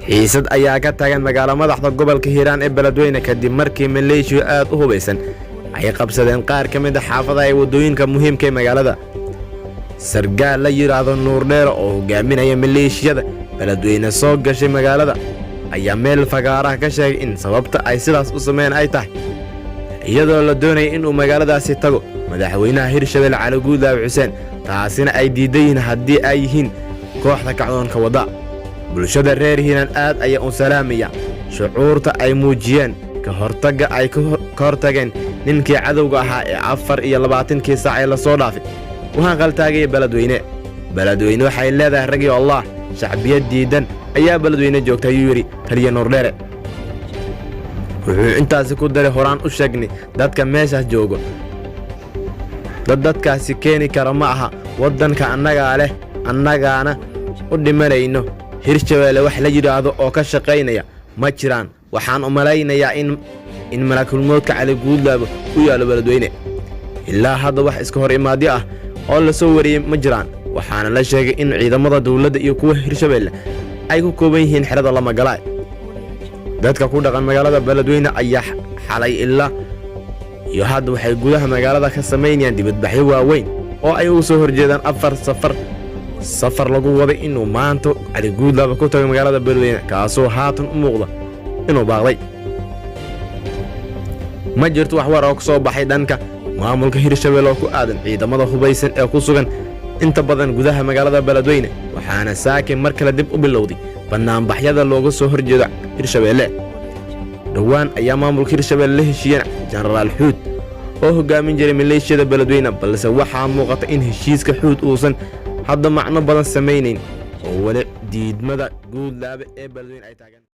xiisad ayaa ka tagan magaalo madaxda gobolka Hiiraan ee Beledweyne kadib markii maleeshiyo aad u hubeysan ay qabsadeen qaar ka mid ah xaafadaha ee wadooyinka muhiimka ah ee magaalada. Sargaal la yiraahdo Nuur Dheer oo hogaaminaya maleeshiyada Beledweyne soo gashay magaalada ayaa meel fagaaraha ka sheegay in sababta ay sidaas u sameeyeen ay tahay iyadoo la doonayay in uu magaaladaasi tago madaxweynaha Hirshabelle Cali Guudlaabe Xuseen, taasina ay diideen haddii ay yihiin kooxda kacdoonka wada. bulshada reer Hiiraan aad ay u salaamaya shucuurta ay muujiyeen ka hortagga ay ka hortageen ninkii cadowga ahaa ee 24 saac ee la soo dhaafay waxaan qaltaagay Beledweyne waxay leedahay rag iyo Allah shacbiyad diidan ayaa Beledweyne joogtay yiri taliye Nuur Dheer. wuxuu intaas ku daray horaan u sheegnay dadka meesha joogo dadkaasi keeni kara ma aha wadanka annaga leh annagaana u dhimanayno. Hirshabelle wax la yiraahdo oo ka shaqeynaya ma jiraan. waxaan u malaynayaa in malakulmoodka Cali Guudlaabe u yaalo Beledweyne ilaa hadda wax iska hor imaadyo ah oo la soo wariyay ma jiraan. waxaana la sheegay in ciidamada dawladda iyo kuwa Hirshabelle ay ku kooban yihiin xirada lama galay. dadka ku dhaqan magaalada Beledweyne ayaa xalay ilaa iyo hadda waxay gudaha magaalada ka sameeyeen dibadbaxyo waaweyn oo ay u soo horjeedaan safar lagu waday inuu maanta Cali Guudlaabe ku tago magaalada Beledweyne kaasoo haatan u muuqda inuu baaqday. ma jirto wax war oo ka soo baxay dhanka maamulka Hirshabelle oo ku aadan ciidamada hubeysan ee ku sugan inta badan gudaha magaalada Beledweyne, waxaana saakin mar kale dib u bilowday banaanbaxyada looga soo horjeedo Hirshabelle. dhawaan ayaa maamulka Hirshabelle la heshiiyeen Generaal Xuud oo hogaamin jiray maleeshiyada Beledweyne, balse waxaa muuqata in heshiiska Xuud uusan hadda macno badan sameeynin oo wali diidmada Guudlaabe ee Beledweyne ay taagan.